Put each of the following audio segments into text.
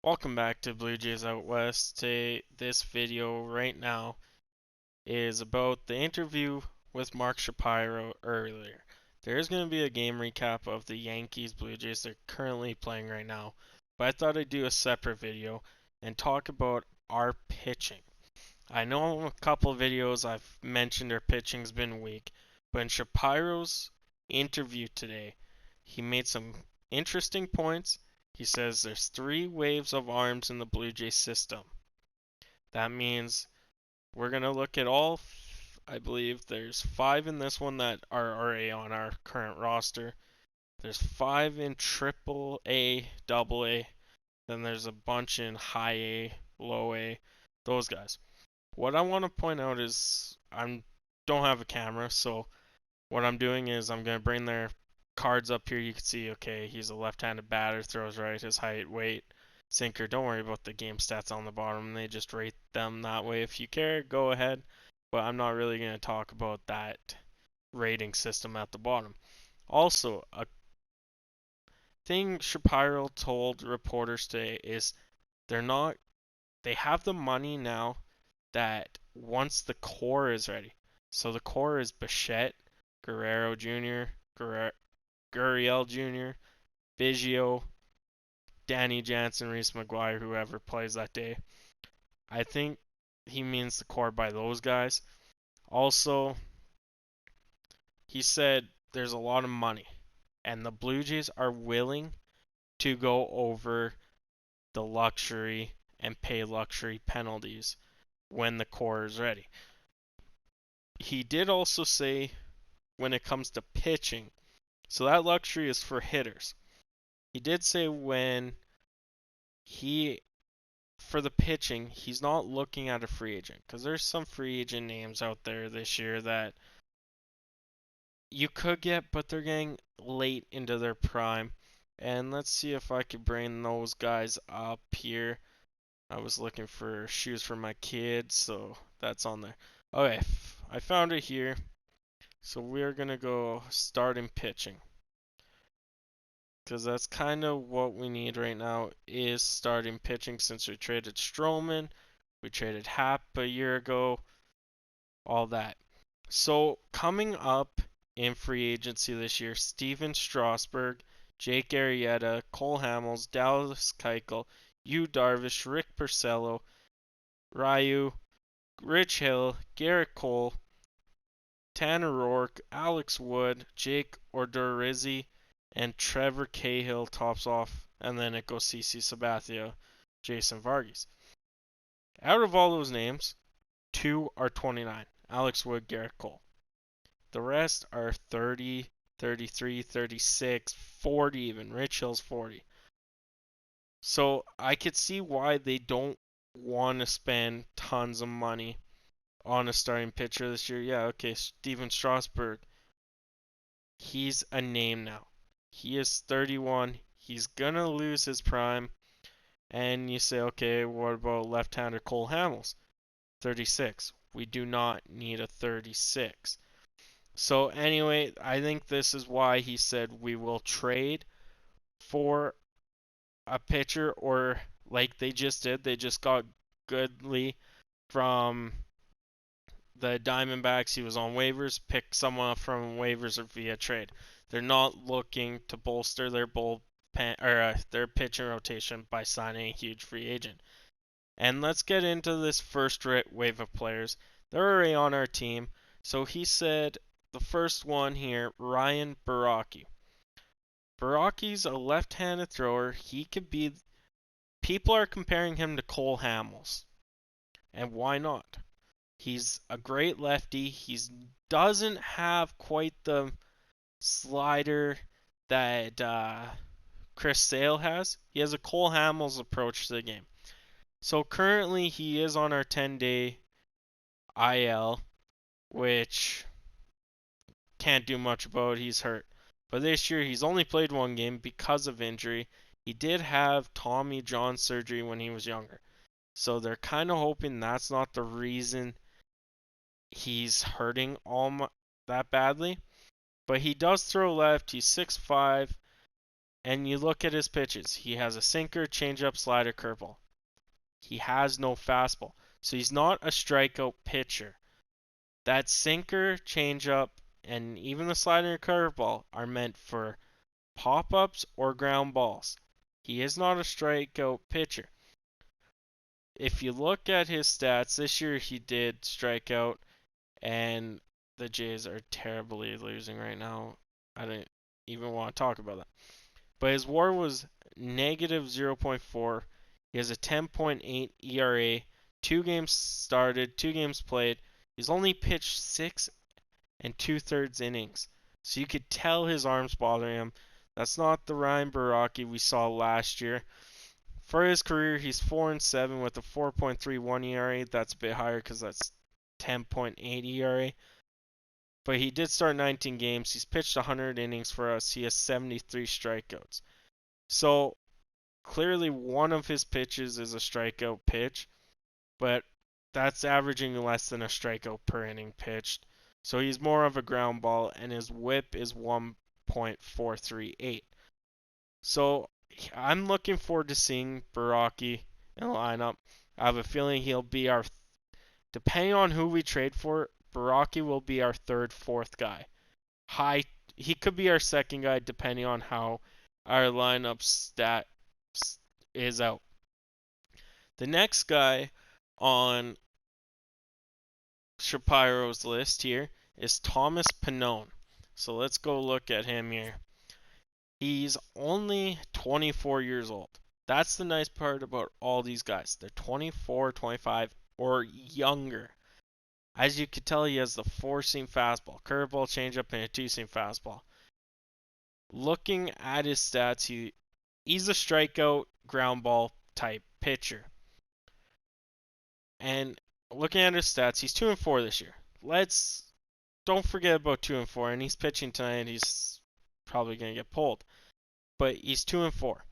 Welcome back to Blue Jays Out West. Today, this video right now is about the interview with Mark Shapiro earlier. There is going to be a game recap of the Yankees Blue Jays they're currently playing right now, but I thought I'd do a separate video and talk about our pitching. I know in a couple of videos I've mentioned our pitching's been weak, but in Shapiro's interview today, he made some interesting points. He says there's three waves of arms in the Blue Jay system. That means we're going to look at all, I believe there's five in this one that are already on our current roster. There's five in triple A, double A. Then there's a bunch in high A, low A, those guys. What I want to point out is I don't have a camera, so what I'm doing is I'm going to bring their cards up here. You can see, okay, he's a left-handed batter, throws right, his height, weight, sinker. Don't worry about the game stats on the bottom. They just rate them that way. If you care, go ahead. But I'm not really going to talk about that rating system at the bottom. Also, a thing Shapiro told reporters today is they have the money now that once the core is ready. So the core is Bichette, Guerrero Jr., Gurriel Jr., Biggio, Danny Jansen, Reese McGuire, whoever plays that day. I think he means the core by those guys. Also, he said there's a lot of money, and the Blue Jays are willing to go over the luxury and pay luxury penalties when the core is ready. He did also say when it comes to pitching, so that luxury is for hitters. He did say for the pitching, he's not looking at a free agent because there's some free agent names out there this year that you could get, but they're getting late into their prime. And let's see if I could bring those guys up here. I was looking for shoes for my kids, so that's on there. Okay, I found it here. So we're going to go starting pitching, because that's kind of what we need right now is starting pitching since we traded Stroman, we traded Happ a year ago, all that. So coming up in free agency this year, Steven Strasburg, Jake Arrieta, Cole Hamels, Dallas Keuchel, Yu Darvish, Rick Porcello, Ryu, Rich Hill, Garrett Cole, Tanner Roark, Alex Wood, Jake Odorizzi, and Trevor Cahill tops off, and then it goes CC Sabathia, Jason Vargas. Out of all those names, two are 29. Alex Wood, Garrett Cole. The rest are 30, 33, 36, 40 even. Rich Hill's 40. So I could see why they don't want to spend tons of money on a starting pitcher this year. Yeah, okay, Steven Strasburg. He's a name now. He is 31. He's gonna lose his prime. And you say, okay, what about left-hander Cole Hamels? 36. We do not need a 36. So anyway, I think this is why he said we will trade for a pitcher, or like they just did, they just got Goodley from the Diamondbacks. He was on waivers. Pick someone up from waivers or via trade. They're not looking to bolster their bullpen or their pitching rotation by signing a huge free agent. And let's get into this first wave of players. They're already on our team. So he said the first one here, Ryan Borucki. Borucki's a left-handed thrower. He could be. People are comparing him to Cole Hamels, and why not? He's a great lefty. He doesn't have quite the slider that Chris Sale has. He has a Cole Hamels approach to the game. So currently he is on our 10-day IL, which can't do much about. He's hurt. But this year he's only played one game because of injury. He did have Tommy John surgery when he was younger. So they're kind of hoping that's not the reason he's hurting that badly. But he does throw left. He's 6'5", And you look at his pitches. He has a sinker, changeup, slider, curveball. He has no fastball. So he's not a strikeout pitcher. That sinker, changeup, and even the slider and curveball are meant for pop-ups or ground balls. He is not a strikeout pitcher. If you look at his stats, this year he did strike out, and the Jays are terribly losing right now. I didn't even want to talk about that. But his WAR was negative 0.4. He has a 10.8 ERA, 2 games started, 2 games played. He's only pitched 6 2/3 innings. So you could tell his arms bothering him. That's not the Ryan Borucki we saw last year. For his career, he's 4-7 with a 4.31 ERA. That's a bit higher because that's 10.8 ERA. But he did start 19 games. He's pitched 100 innings for us. He has 73 strikeouts. So clearly one of his pitches is a strikeout pitch, but that's averaging less than a strikeout per inning pitched. So he's more of a ground ball, and his whip is 1.438. So I'm looking forward to seeing Borucki in the lineup. I have a feeling he'll be our, depending on who we trade for, Borucki will be our third, fourth guy. He could be our second guy depending on how our lineup stat is out. The next guy on Shapiro's list here is Thomas Pannone. So let's go look at him here. He's only 24 years old. That's the nice part about all these guys. They're 24, 25, or younger. As you can tell, he has the 4-seam fastball, curveball, changeup, and a 2-seam fastball. Looking at his stats, he's a strikeout, ground ball type pitcher. And looking at his stats, he's 2-4 this year. Don't forget about 2-4, and he's pitching tonight. He's probably gonna get pulled, but he's 2-4.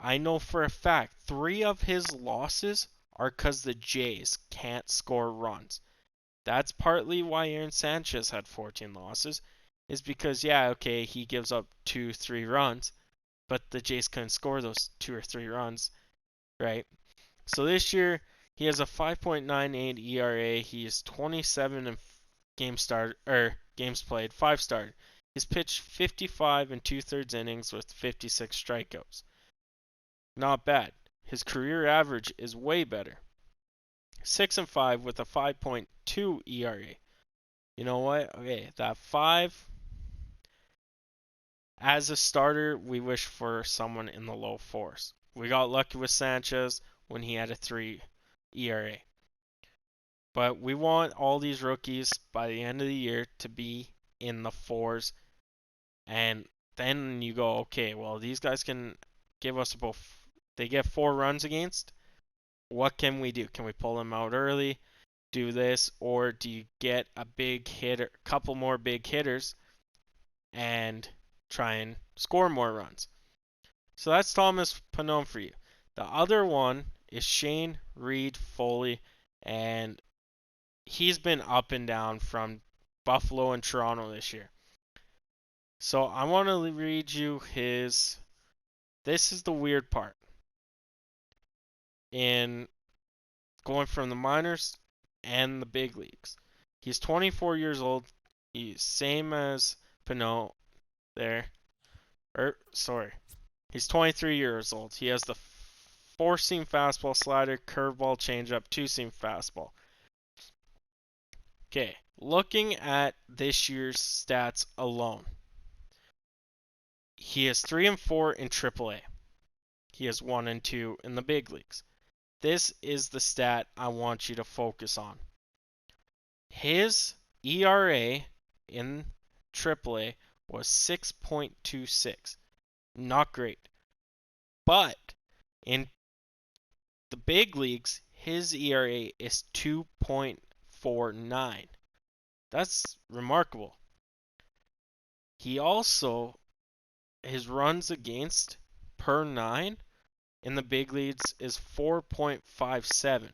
I know for a fact 3 of his losses are because the Jays can't score runs. That's partly why Aaron Sanchez had 14 losses, is because he gives up 2-3 runs, but the Jays couldn't score those 2 or 3 runs, right? So this year he has a 5.98 ERA. He is 27 in games played, 5 started. He's pitched 55 2/3 innings with 56 strikeouts. Not bad. His career average is way better. 6-5 with a 5.2 ERA. You know what? Okay, that 5. As a starter, we wish for someone in the low 4s. We got lucky with Sanchez when he had a 3 ERA. But we want all these rookies by the end of the year to be in the 4s. And then you go, okay, well, these guys can give us about, they get 4 runs against. What can we do? Can we pull them out early? Do this? Or do you get a big hitter, a couple more big hitters, and try and score more runs? So that's Thomas Pannone for you. The other one is Shane Reed Foley, and he's been up and down from Buffalo and Toronto this year. So I want to read you his. This is the weird part. In going from the minors and the big leagues. He's 24 years old. He's same as Pannone there. He's 23 years old. He has the 4-seam fastball, slider, curveball, changeup, 2-seam fastball. Okay, looking at this year's stats alone. He is 3-4 in AAA. He is 1-2 in the big leagues. This is the stat I want you to focus on. His ERA in AAA was 6.26. Not great. But in the big leagues, his ERA is 2.49. That's remarkable. He also, his runs against per 9 in the big leagues is 4.57.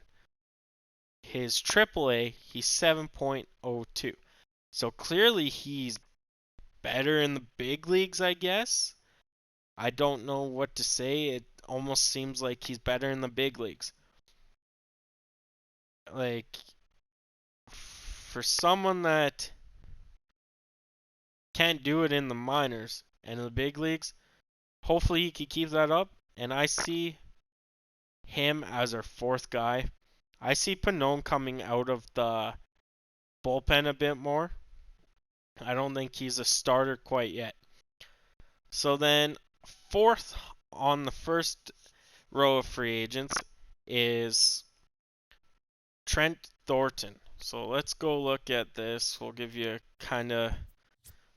His AAA, he's 7.02. So clearly he's better in the big leagues, I guess. I don't know what to say. It almost seems like he's better in the big leagues. Like, for someone that can't do it in the minors and in the big leagues, hopefully he can keep that up. And I see him as our fourth guy. I see Pannone coming out of the bullpen a bit more. I don't think he's a starter quite yet. So then, fourth on the first row of free agents is Trent Thornton. So let's go look at this. We'll give you kind of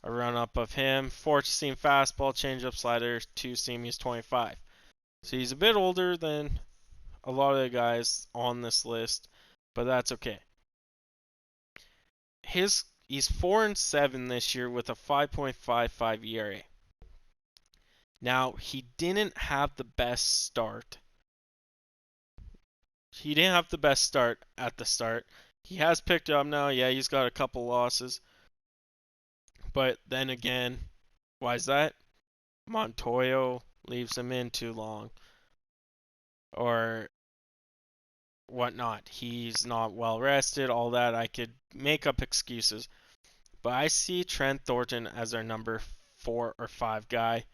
a run up of him. 4-seam fastball, changeup, slider, 2-seam. He's 25. So he's a bit older than a lot of the guys on this list, but that's okay. He's 4-7 this year with a 5.55 ERA. Now, he didn't have the best start. He didn't have the best start at the start. He has picked up now. Yeah, he's got a couple losses. But then again, why is that? Montoyo leaves him in too long. Or whatnot. He's not well rested, all that. I could make up excuses. But I see Trent Thornton as our number 4 or 5 guy.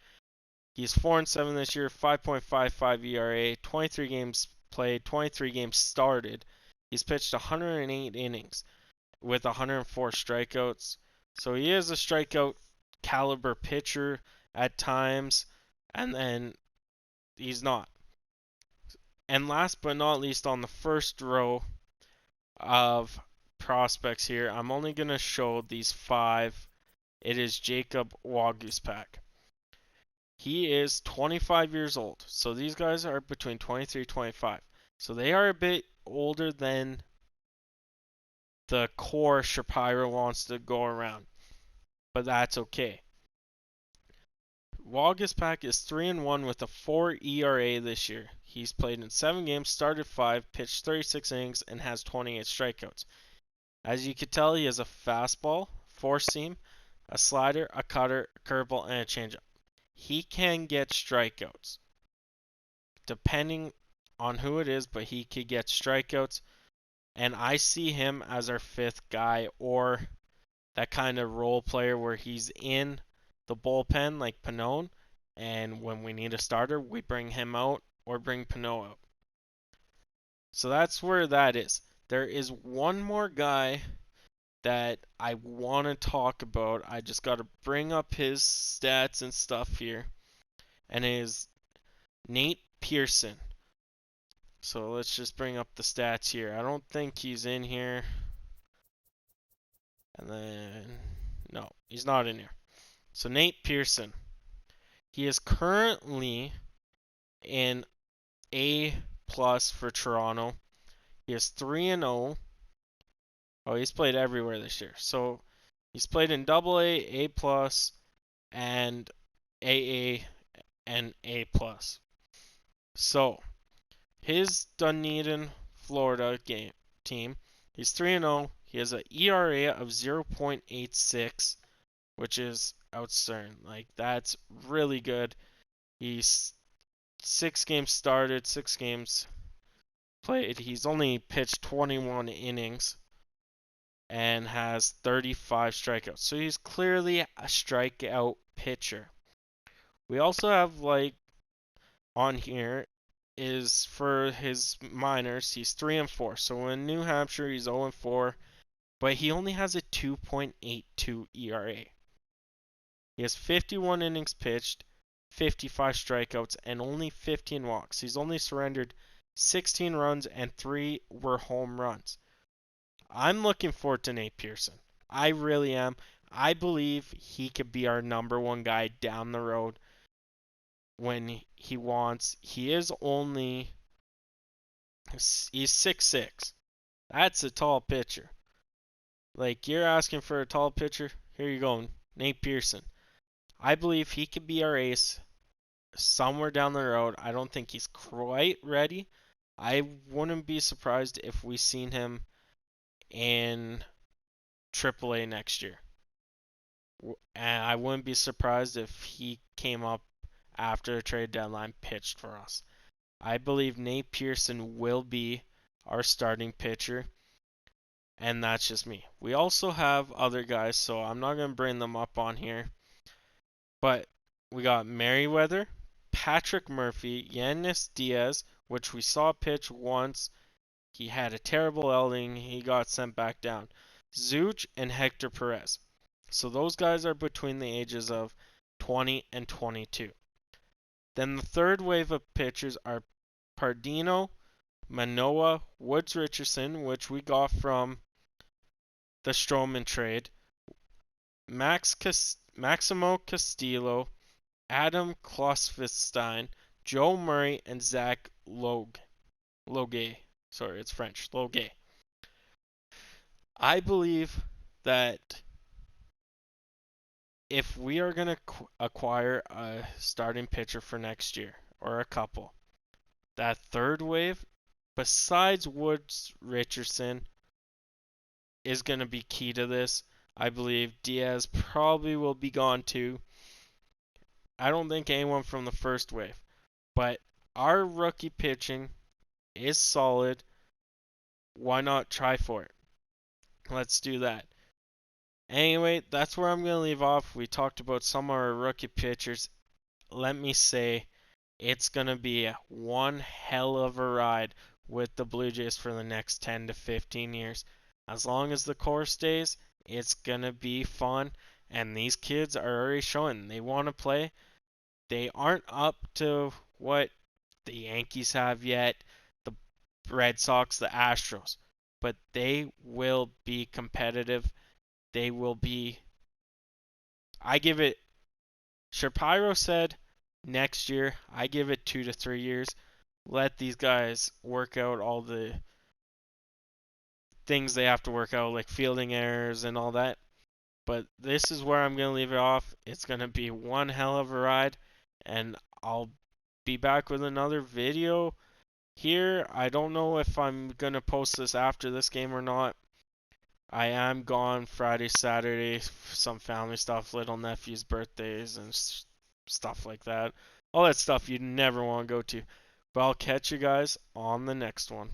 He's 4-7 this year, 5.55 ERA, 23 games played, 23 games started. He's pitched 108 innings with 104 strikeouts. So he is a strikeout caliber pitcher at times, and then he's not. And last but not least, on the first row of prospects here, I'm only going to show these 5. It is Jacob Waguspak. He is 25 years old. So these guys are between 23 and 25. So they are a bit older than the core Shapiro wants to go around. But that's okay. Waguespack is 3-1 with a 4 ERA this year. He's played in 7 games, started 5, pitched 36 innings, and has 28 strikeouts. As you can tell, he has a fastball, 4-seam, a slider, a cutter, a curveball, and a changeup. He can get strikeouts, depending on who it is, but he could get strikeouts. And I see him as our 5th guy, or that kind of role player where he's in the bullpen like Pannone, and when we need a starter, we bring him out or bring Pannone out. So that's where that is. There is one more guy that I want to talk about. I just got to bring up his stats and stuff here, and it is Nate Pearson. So let's just bring up the stats here. I don't think he's in here. And then, no, he's not in here. So Nate Pearson. He is currently in A plus for Toronto. He is 3-0. Oh, he's played everywhere this year. So he's played in AA, A plus, and AA and A plus. So his Dunedin, Florida team. He's 3-0. He has an ERA of 0.86, which is outstanding. Like, that's really good. He's 6 games started, 6 games played. He's only pitched 21 innings and has 35 strikeouts. So he's clearly a strikeout pitcher. We also have, like, on here is for his minors, he's 3-4. So in New Hampshire, he's 0-4, but he only has a 2.82 ERA. He has 51 innings pitched, 55 strikeouts, and only 15 walks. He's only surrendered 16 runs, and 3 were home runs. I'm looking forward to Nate Pearson. I really am. I believe he could be our number 1 guy down the road when he wants. He is only, he's 6'6". That's a tall pitcher. Like, you're asking for a tall pitcher? Here you go, Nate Pearson. I believe he could be our ace somewhere down the road. I don't think he's quite ready. I wouldn't be surprised if we seen him in AAA next year. And I wouldn't be surprised if he came up after the trade deadline pitched for us. I believe Nate Pearson will be our starting pitcher, and that's just me. We also have other guys, so I'm not going to bring them up on here. But we got Merriweather, Patrick Murphy, Yannis Diaz, which we saw pitch once. He had a terrible outing. He got sent back down. Zuch and Hector Perez. So those guys are between the ages of 20 and 22. Then the third wave of pitchers are Pardino, Manoah, Woods Richardson, which we got from the Stroman trade, Maximo Castillo, Adam Klosvestein, Joe Murray, and Zach Logue. Sorry, it's French. Logue. I believe that if we are going to acquire a starting pitcher for next year, or a couple, that third wave, besides Woods Richardson, is going to be key to this. I believe Diaz probably will be gone too. I don't think anyone from the first wave. But our rookie pitching is solid. Why not try for it? Let's do that. Anyway, that's where I'm going to leave off. We talked about some of our rookie pitchers. Let me say, it's going to be one hell of a ride with the Blue Jays for the next 10 to 15 years. As long as the core stays, it's going to be fun. And these kids are already showing they want to play. They aren't up to what the Yankees have yet, the Red Sox, the Astros. But they will be competitive. They will be. I give it. Shapiro said next year. I give it 2 to 3 years. Let these guys work out all the things they have to work out, like fielding errors and all that. But this is where I'm going to leave it off. It's going to be one hell of a ride. And I'll be back with another video here. I don't know if I'm going to post this after this game or not. I am gone Friday, Saturday, some family stuff, little nephew's birthdays and stuff like that. All that stuff you never want to go to. But I'll catch you guys on the next one.